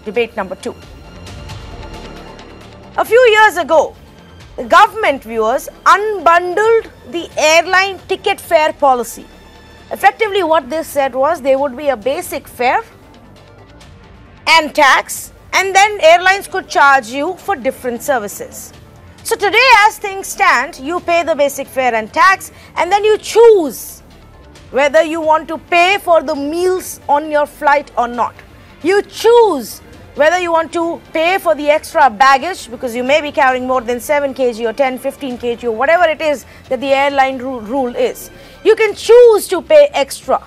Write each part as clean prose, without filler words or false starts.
Debate number 2. A few years ago, the government, viewers, unbundled the airline ticket fare policy. Effectively, what this said was there would be a basic fare and tax, and then airlines could charge you for different services. So today, as things stand, you pay the basic fare and tax, and then you choose whether you want to pay for the meals on your flight or not. You choose whether you want to pay for the extra baggage, because you may be carrying more than 7 kg or 10, 15 kg or whatever it is that the airline rule is. You can choose to pay extra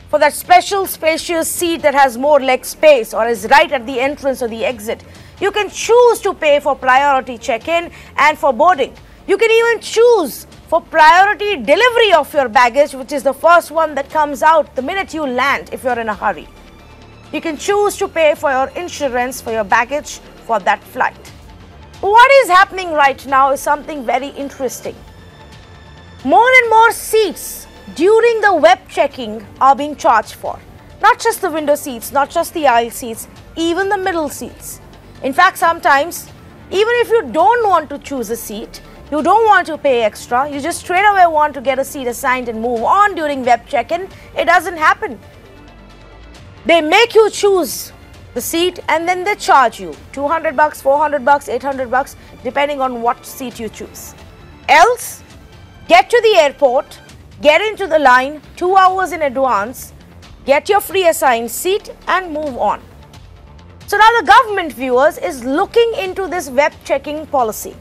for that special spacious seat that has more leg space or is right at the entrance or the exit. You can choose to pay for priority check-in and for boarding. You can even choose for priority delivery of your baggage, which is the first one that comes out the minute you land if you're in a hurry. You can choose to pay for your insurance for your baggage for that flight. What is happening right now is something very interesting. More and more seats during the web checking are being charged for. Not just the window seats, not just the aisle seats, even the middle seats. In fact, sometimes, even if you don't want to choose a seat, you don't want to pay extra, you just straight away want to get a seat assigned and move on during web check-in, it doesn't happen. They make you choose the seat and then they charge you $200, $400, $800, depending on what seat you choose. Else, get to the airport, get into the line 2 hours in advance, get your free assigned seat and move on. So now the government, viewers, is looking into this web checking policy.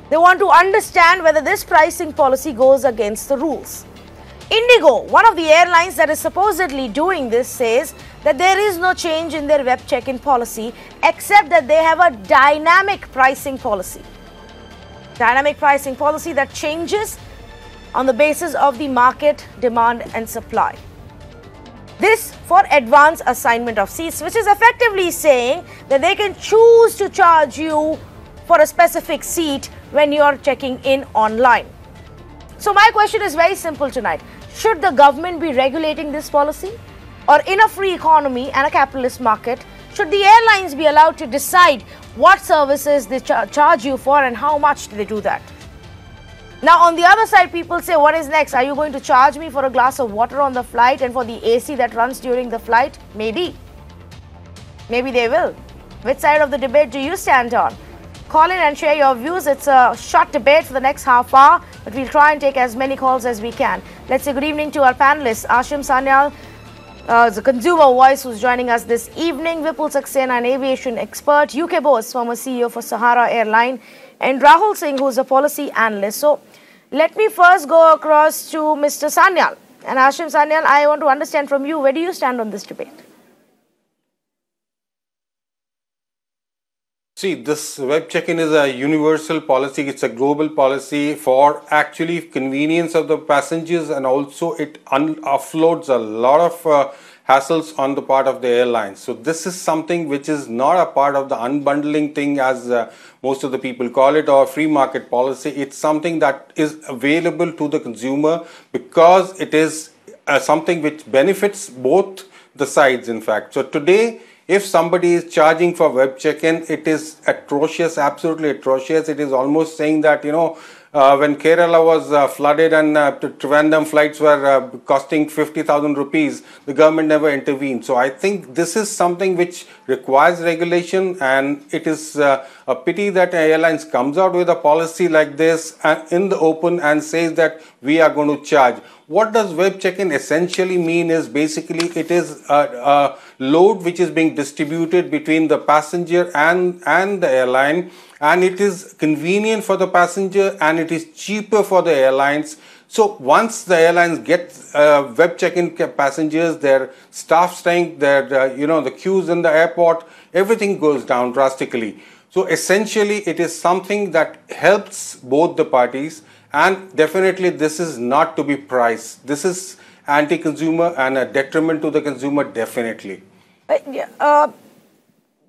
They want to understand whether this pricing policy goes against the rules. IndiGo, one of the airlines that is supposedly doing this, says that there is no change in their web check-in policy except that they have a dynamic pricing policy. Dynamic pricing policy that changes on the basis of the market demand and supply. This for advance assignment of seats, which is effectively saying that they can choose to charge you for a specific seat when you are checking in online. So my question is very simple tonight. Should the government be regulating this policy? Or in a free economy and a capitalist market, should the airlines be allowed to decide what services they charge you for and how much do they do that? Now on the other side, people say, what is next? Are you going to charge me for a glass of water on the flight and for the AC that runs during the flight? Maybe. Maybe they will. Which side of the debate do you stand on? Call in and share your views. It's a short debate for the next half hour, but we'll try and take as many calls as we can. Let's say good evening to our panelists. Ashim Sanyal, the consumer voice who's joining us this evening. Vipul Saxena, an aviation expert. UK Bose, former CEO for Sahara Airline. And Rahul Singh, who's a policy analyst. So let me first go across to Mr. Sanyal. And Ashim Sanyal, I want to understand from you, where do you stand on this debate? See, this web check-in is a universal policy. It's a global policy for actually convenience of the passengers, and also it offloads a lot of hassles on the part of the airlines. So this is something which is not a part of the unbundling thing, as most of the people call it, or free market policy. It's something that is available to the consumer because it is something which benefits both the sides, in fact. So today, if somebody is charging for web check-in, it is atrocious, absolutely atrocious. It is almost saying that, when Kerala was flooded and Trivandrum flights were costing 50,000 rupees, the government never intervened. So I think this is something which requires regulation, and it is a pity that airlines comes out with a policy like this in the open and says that we are going to charge. What does web check-in essentially mean is basically it is a load which is being distributed between the passenger and the airline, and it is convenient for the passenger and it is cheaper for the airlines. So once the airlines get web check-in passengers, their staff strength, their the queues in the airport, everything goes down drastically. So essentially it is something that helps both the parties. And definitely this is not to be priced. This is anti-consumer and a detriment to the consumer, definitely.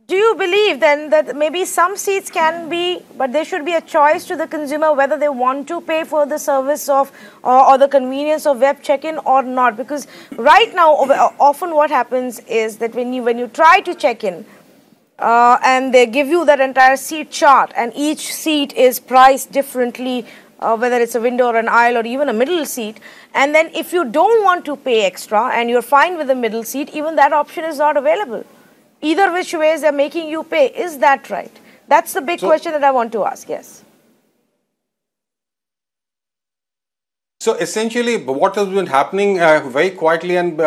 Do you believe then that maybe some seats can be, but there should be a choice to the consumer whether they want to pay for the service of or the convenience of web check-in or not? Because right now, often what happens is that when you try to check in, and they give you that entire seat chart, and each seat is priced differently, whether it's a window or an aisle or even a middle seat. And then if you don't want to pay extra and you're fine with the middle seat, even that option is not available. Either which ways they're making you pay. Is that right? That's the big question that I want to ask. Yes. So essentially, what has been happening very quietly, and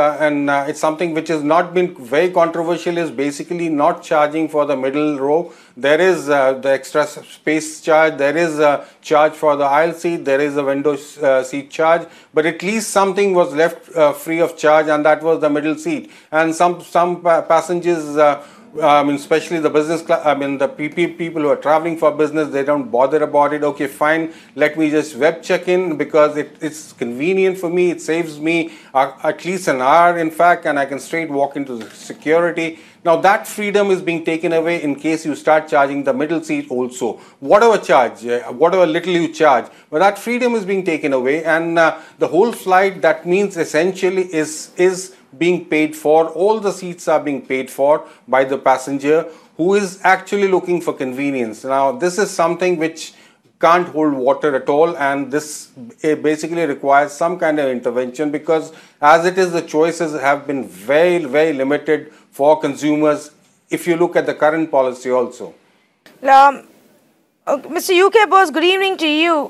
it's something which has not been very controversial, is basically not charging for the middle row. There is the extra space charge, there is a charge for the aisle seat, there is a window seat charge, but at least something was left free of charge, and that was the middle seat. And some passengers, especially the business class, the people who are traveling for business, they don't bother about it. Okay, fine, let me just web check in because it's convenient for me. It saves me at least an hour, in fact, and I can straight walk into the security. Now that freedom is being taken away in case you start charging the middle seat also. Whatever charge, whatever little you charge, but that freedom is being taken away, and the whole flight, that means essentially is being paid for. All the seats are being paid for by the passenger who is actually looking for convenience. Now this is something which can't hold water at all, and this basically requires some kind of intervention, because as it is, the choices have been very, very limited for consumers if you look at the current policy also. Mr. UK Boss, good evening to you.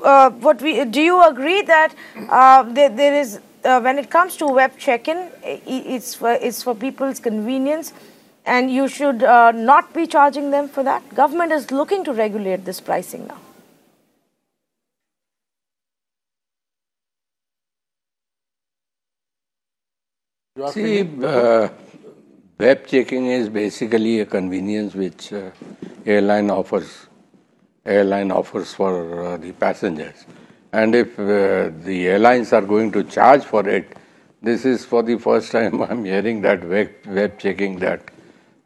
Do you agree that there is, when it comes to web check-in, it's for people's convenience, and you should not be charging them for that? Government is looking to regulate this pricing now. See, web checking is basically a convenience which airline offers for the passengers. And if the airlines are going to charge for it, this is for the first time I'm hearing that web checking that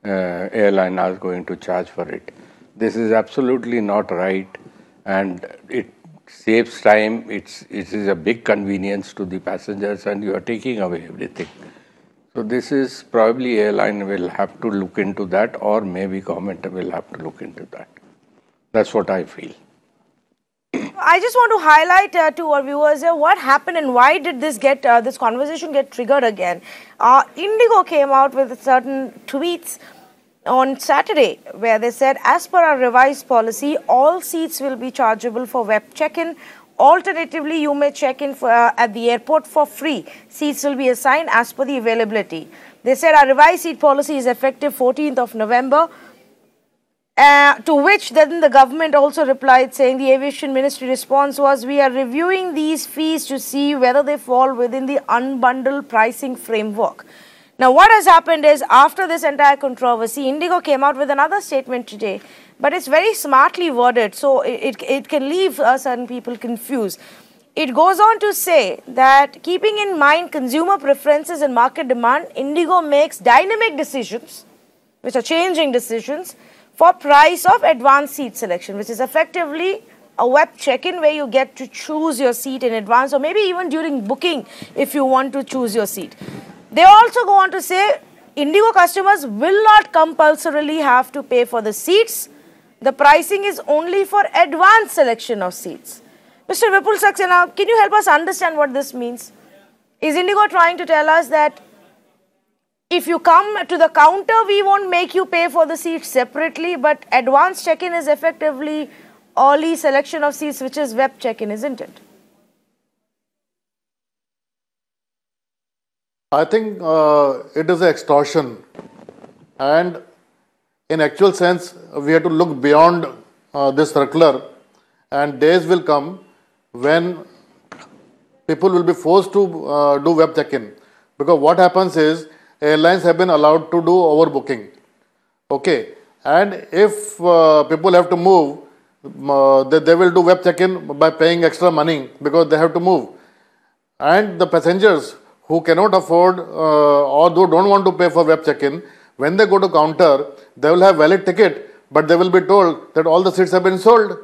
airline are going to charge for it. This is absolutely not right, and it saves time. It is a big convenience to the passengers, and you are taking away everything. So this is probably airline will have to look into that, or maybe government will have to look into that. That's what I feel. I just want to highlight to our viewers here what happened and why did this conversation get triggered again. IndiGo came out with certain tweets on Saturday where they said, as per our revised policy, all seats will be chargeable for web check-in. Alternatively, you may check in at the airport for free. Seats will be assigned as per the availability. They said our revised seat policy is effective 14th of November. To which then the government also replied, saying the aviation ministry response was, we are reviewing these fees to see whether they fall within the unbundled pricing framework. Now what has happened is, after this entire controversy, IndiGo came out with another statement today, but it's very smartly worded, so it can leave certain people confused. It goes on to say that, keeping in mind consumer preferences and market demand, IndiGo makes dynamic decisions, which are changing decisions, for price of advanced seat selection, which is effectively a web check-in where you get to choose your seat in advance, or maybe even during booking if you want to choose your seat. They also go on to say IndiGo customers will not compulsorily have to pay for the seats. The pricing is only for advanced selection of seats. Mr. Vipul Saxena, can you help us understand what this means? Is IndiGo trying to tell us that if you come to the counter, we won't make you pay for the seats separately, but advanced check-in is effectively early selection of seats, which is web check-in, isn't it? I think it is an extortion, and in actual sense, we have to look beyond this circular, and days will come when people will be forced to do web check-in, because what happens is, airlines have been allowed to do overbooking. Okay, and if people have to move, they will do web check-in by paying extra money because they have to move. And the passengers who cannot afford or who don't want to pay for web check-in, when they go to counter, they will have valid ticket, but they will be told that all the seats have been sold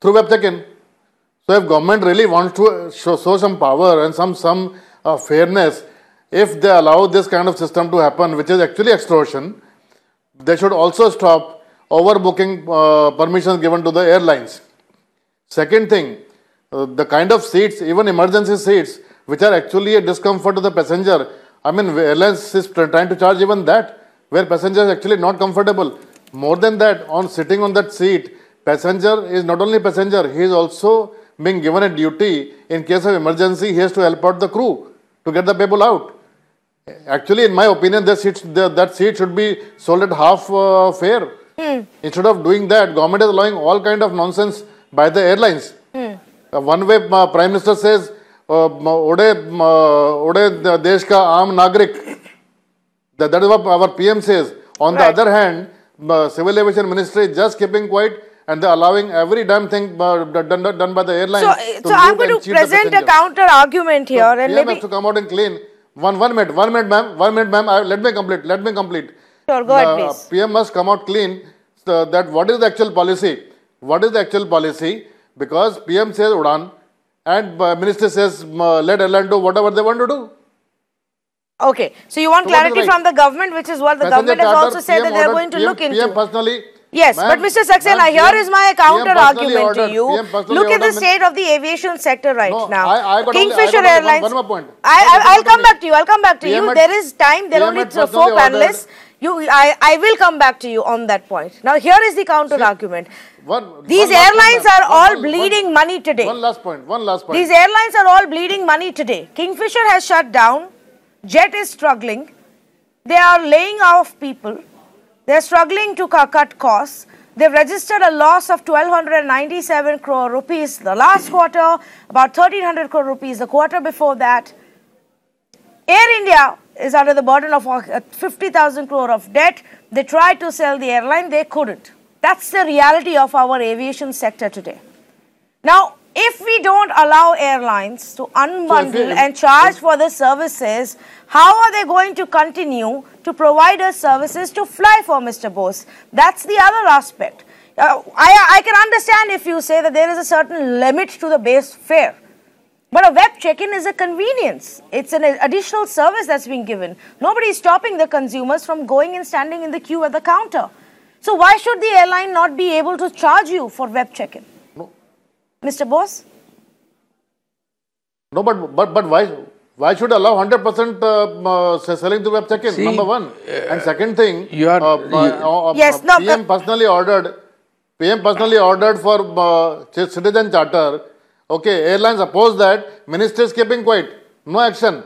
through web check-in. So if government really wants to show some power and some fairness, if they allow this kind of system to happen, which is actually extortion, they should also stop overbooking permissions given to the airlines. Second thing, the kind of seats, even emergency seats, which are actually a discomfort to the passenger. I mean, airlines is trying to charge even that, where passenger is actually not comfortable. More than that, on sitting on that seat, passenger is not only passenger, he is also being given a duty in case of emergency. He has to help out the crew to get the people out. Actually, in my opinion, that seat should be sold at half fare. Instead of doing that, government is allowing all kind of nonsense by the airlines. One way, Prime Minister says, "Ode desh ka aam nagrik." That is what our PM says. On the other hand, Civil Aviation Ministry is just keeping quiet and they're allowing every damn thing done by the airlines. So I'm going to present a counter argument here, and PM maybe has to come out and clean. One minute, ma'am. Let me complete. Sure, go ahead, please. PM must come out clean. That what is the actual policy? What is the actual policy? Because PM says Udan and Minister says let airline do whatever they want to do. Okay, so you want clarity from the government, which is what the government has also said that they are going to look into. PM personally. Yes, but Mr. Saxena, here is my counter argument to you. Look at the state of the aviation sector right now. Kingfisher Airlines. One more point. I'll come back to you. There is time. There are only 4 panelists. I will come back to you on that point. Now, here is the counter argument. These airlines are all bleeding money today. One last point. These airlines are all bleeding money today. Kingfisher has shut down. Jet is struggling. They are laying off people. They are struggling to cut costs. They've registered a loss of 1,297 crore rupees the last quarter, about 1,300 crore rupees the quarter before that. Air India is under the burden of 50,000 crore of debt. They tried to sell the airline, they couldn't. That's the reality of our aviation sector today. Now, if we don't allow airlines to unbundle and charge for the services, how are they going to continue to provide us services to fly for, Mr. Bose? That's the other aspect. I can understand if you say that there is a certain limit to the base fare. But a web check-in is a convenience. It's an additional service that's being given. Nobody is stopping the consumers from going and standing in the queue at the counter. So why should the airline not be able to charge you for web check-in? Mr. Bose? No, but why should allow 100% selling to web check-in? Number one. And second thing, PM personally ordered for citizen charter. Okay, airlines oppose that. Ministry is keeping quiet. No action.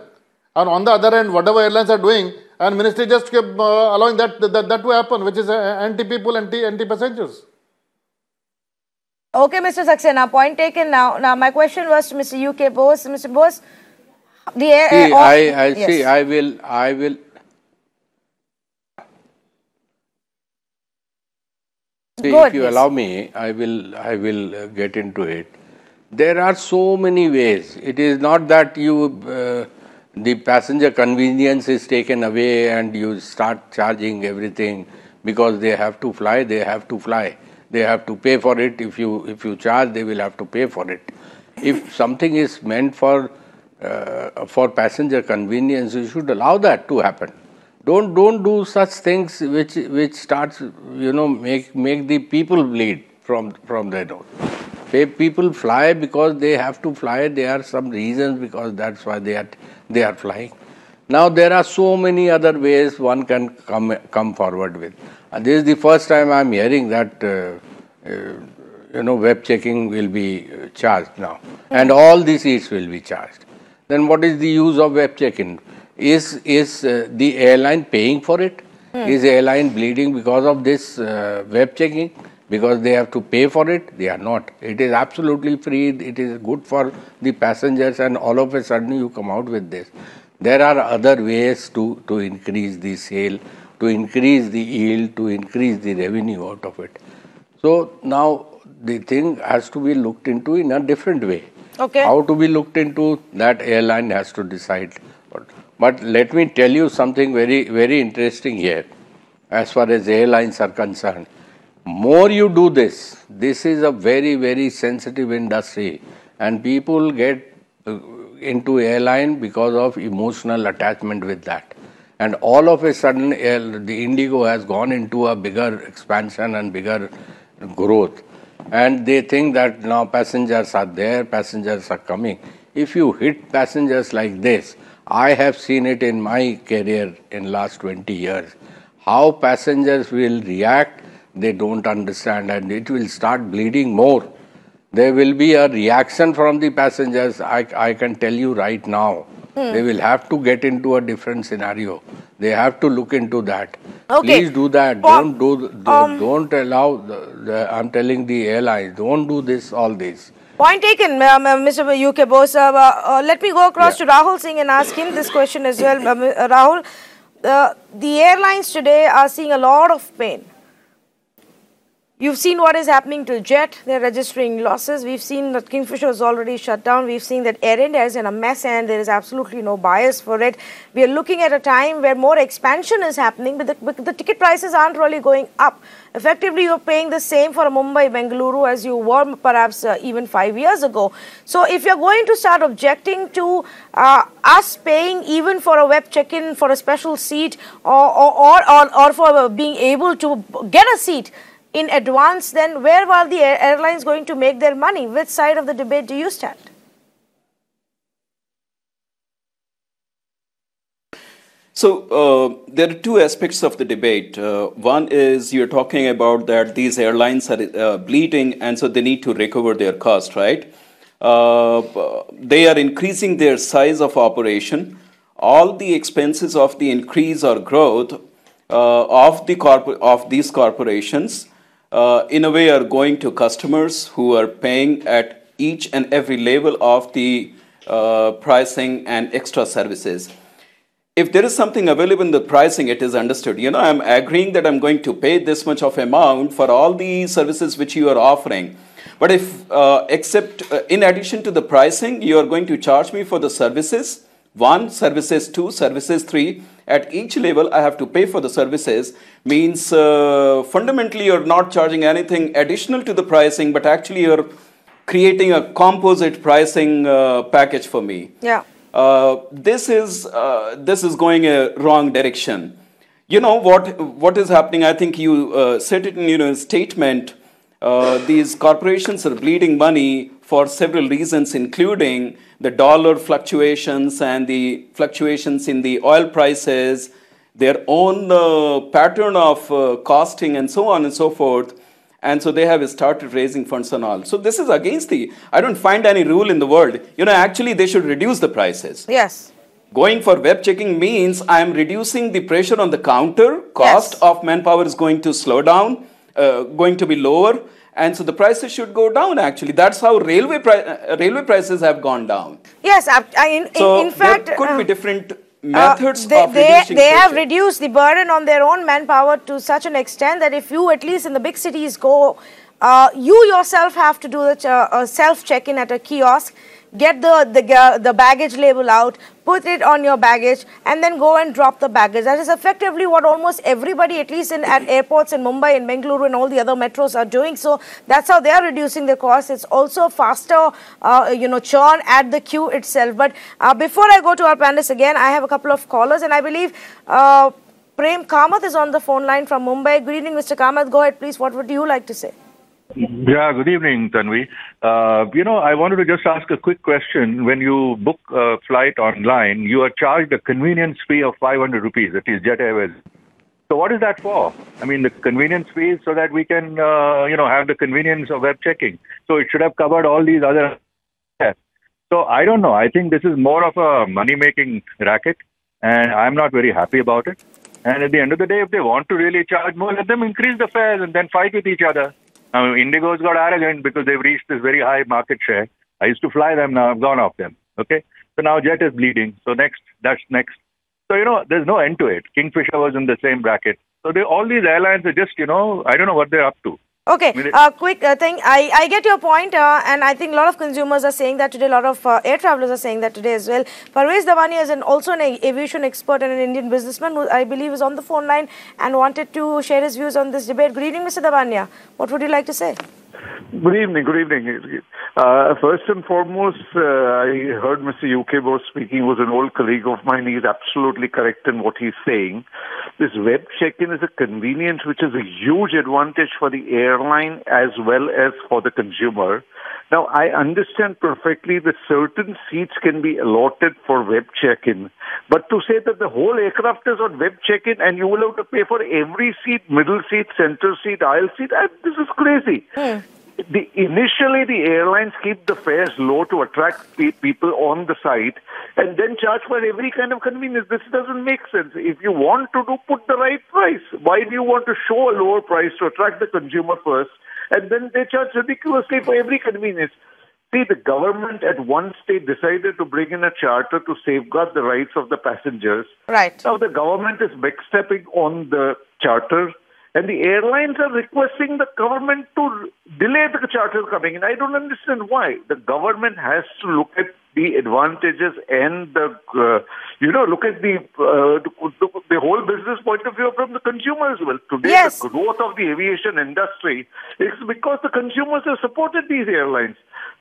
And on the other hand, whatever airlines are doing, and ministry just keep allowing that to happen, which is anti-people, anti-passengers. Okay, Mr. Saxena, point taken now. Now, my question was to Mr. UK Bose. Mr. Bose, the air... I will... See, if you allow me, I will get into it. There are so many ways. It is not that the passenger convenience is taken away and you start charging everything because they have to fly. They have to fly. They have to pay for it. If you charge, they will have to pay for it. If something is meant for passenger convenience, you should allow that to happen. Don't do such things which starts make the people bleed from their nose. People fly because they have to fly. There are some reasons because that's why they are flying. Now there are so many other ways one can come forward with. And this is the first time I am hearing that web checking will be charged now, and all the seats will be charged. Then what is the use of web checking? Is the airline paying for it? Is the airline bleeding because of this web checking? Because they have to pay for it? They are not. It is absolutely free. It is good for the passengers, and all of a sudden you come out with this. There are other ways to increase the sale, to increase the yield, to increase the revenue out of it. So now the thing has to be looked into in a different way. Okay. How to be looked into, that airline has to decide. But let me tell you something very, very interesting here as far as airlines are concerned. More you do this is a very, very sensitive industry, and people get into airline because of emotional attachment with that. And all of a sudden, the IndiGo has gone into a bigger expansion and bigger growth. And they think that now passengers are there, passengers are coming. If you hit passengers like this, I have seen it in my career in last 20 years. How passengers will react, they don't understand, and it will start bleeding more. There will be a reaction from the passengers, I can tell you right now. They will have to get into a different scenario. They have to look into that. Okay. Please do that. Don't allow, I'm telling the airlines, don't do this, all this. Point taken, Mr. UK Bose. Let me go across to Rahul Singh and ask him this question as well. Rahul, the airlines today are seeing a lot of pain. You've seen what is happening to Jet. They're registering losses. We've seen that Kingfisher is already shut down. We've seen that Air India is in a mess and there is absolutely no buyers for it. We are looking at a time where more expansion is happening, but the ticket prices aren't really going up. Effectively, you're paying the same for a Mumbai, Bengaluru as you were perhaps even 5 years ago. So if you're going to start objecting to us paying even for a web check-in for a special seat or for being able to get a seat in advance, then where are the airlines going to make their money? Which side of the debate do you stand? So there are two aspects of the debate. One is you're talking about that these airlines are bleeding and so they need to recover their cost, right? They are increasing their size of operation. All the expenses of the increase or growth of these corporations in a way are going to customers who are paying at each and every level of the pricing and extra services. If there is something available in the pricing, it is understood. You know, I'm agreeing that I'm going to pay this much of amount for all the services which you are offering. But if, in addition to the pricing, you are going to charge me for the services, 1, services 2, services 3, at each level I have to pay for the services, means fundamentally you're not charging anything additional to the pricing, but actually you're creating a composite pricing package for me. Yeah. This is going a wrong direction. You know what is happening? I think you said it in your statement. These corporations are bleeding money for several reasons, including the dollar fluctuations and the fluctuations in the oil prices, their own pattern of costing and so on and so forth. And so they have started raising funds and all. So this is against I don't find any rule in the world. You know, actually they should reduce the prices. Yes. Going for web checking means I am reducing the pressure on the counter. Cost of manpower is going to slow down, going to be lower. And so the prices should go down, actually. That's how railway prices have gone down. Yes, in fact, there could be different methods of reducing they have pressure. reduced the burden on their own manpower to such an extent that if you, at least in the big cities, go, you yourself have to do the self check-in at a kiosk, get the baggage label out, put it on your baggage, and then go and drop the baggage. That is effectively what almost everybody, at least at airports in Mumbai and Bengaluru and all the other metros, are doing. So that's how they are reducing the cost. It's also faster, churn at the queue itself. But before I go to our panelists again, I have a couple of callers, and I believe Prem Kamath is on the phone line from Mumbai. Good evening, Mr. Kamath. Go ahead, please. What would you like to say? Yeah, good evening, Tanvi. I wanted to just ask a quick question. When you book a flight online, you are charged a convenience fee of 500 rupees, that is Jet Airways. So what is that for? I mean, the convenience fee is so that we can, have the convenience of web checking. So it should have covered all these other. So I don't know. I think this is more of a money-making racket, and I'm not very happy about it. And at the end of the day, if they want to really charge more, let them increase the fares and then fight with each other. Now, IndiGo's got arrogant because they've reached this very high market share. I used to fly them, now I've gone off them. Okay? So now Jet is bleeding. So that's next. So, there's no end to it. Kingfisher was in the same bracket. So all these airlines are just, I don't know what they're up to. Okay, quick thing. I get your point, and I think a lot of consumers are saying that today. A lot of air travelers are saying that today as well. Parvez Davania is also an aviation expert and an Indian businessman who I believe is on the phone line and wanted to share his views on this debate. Good evening, Mr. Davania. What would you like to say? Good evening. Good evening. First and foremost, I heard Mr. UK was speaking, was an old colleague of mine. He's absolutely correct in what he's saying. This web check-in is a convenience which is a huge advantage for the airline as well as for the consumer. Now, I understand perfectly that certain seats can be allotted for web check-in, but to say that the whole aircraft is on web check-in and you will have to pay for every seat, middle seat, center seat, aisle seat, this is crazy. Initially, the airlines keep the fares low to attract people on the site and then charge for every kind of convenience. This doesn't make sense. If you want to put the right price, why do you want to show a lower price to attract the consumer first? And then they charge ridiculously for every convenience. See, the government at one stage decided to bring in a charter to safeguard the rights of the passengers. Right. Now the government is backstepping on the charter, and the airlines are requesting the government to delay the charter coming in. I don't understand why. The government has to look at the advantages and look at the whole business point of view from the consumer as well. Today, Yes. The growth of the aviation industry is because the consumers have supported these airlines.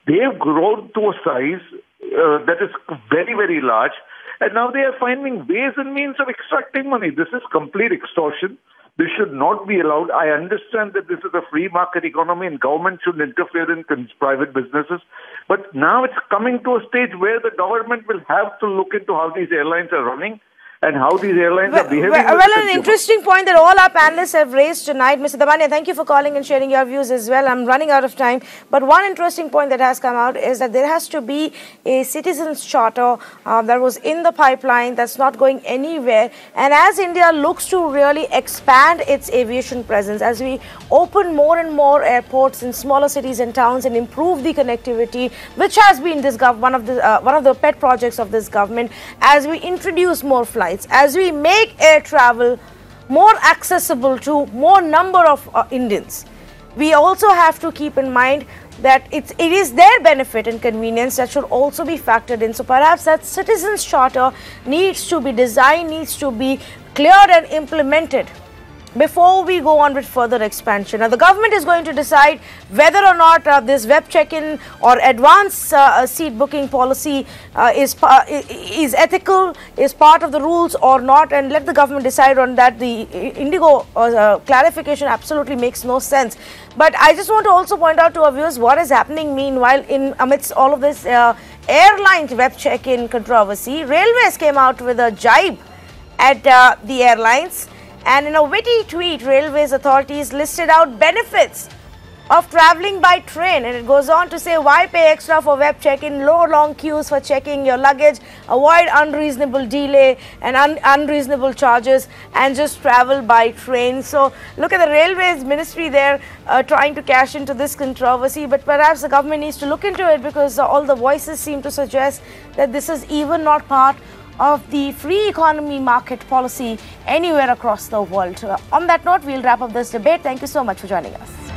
They have grown to a size that is very, very large, and now they are finding ways and means of extracting money. This is complete extortion. This should not be allowed. I understand that this is a free market economy and government should interfere in private businesses. But now it's coming to a stage where the government will have to look into how these airlines are running and how these airlines are behaving. Well, an interesting point that all our panelists have raised tonight. Mr. Damania, thank you for calling and sharing your views as well. I'm running out of time. But one interesting point that has come out is that there has to be a citizens' charter that was in the pipeline that's not going anywhere. And as India looks to really expand its aviation presence, as we open more and more airports in smaller cities and towns and improve the connectivity, which has been this one of the pet projects of this government, as we introduce more flights, as we make air travel more accessible to more number of Indians, we also have to keep in mind that it is their benefit and convenience that should also be factored in. So perhaps that citizens' charter needs to be designed, needs to be cleared and implemented before we go on with further expansion. Now, the government is going to decide whether or not this web check-in or advance seat booking policy is ethical, is part of the rules or not, and let the government decide on that. The IndiGo clarification absolutely makes no sense. But I just want to also point out to our viewers what is happening meanwhile amidst all of this airlines web check-in controversy. Railways came out with a jibe at the airlines. And in a witty tweet, Railways authorities listed out benefits of traveling by train. And it goes on to say, why pay extra for web check-in, long queues for checking your luggage, avoid unreasonable delay and unreasonable charges, and just travel by train. So look at the Railways Ministry there trying to cash into this controversy. But perhaps the government needs to look into it, because all the voices seem to suggest that this is even not part of the free economy market policy anywhere across the world. On that note, we'll wrap up this debate. Thank you so much for joining us.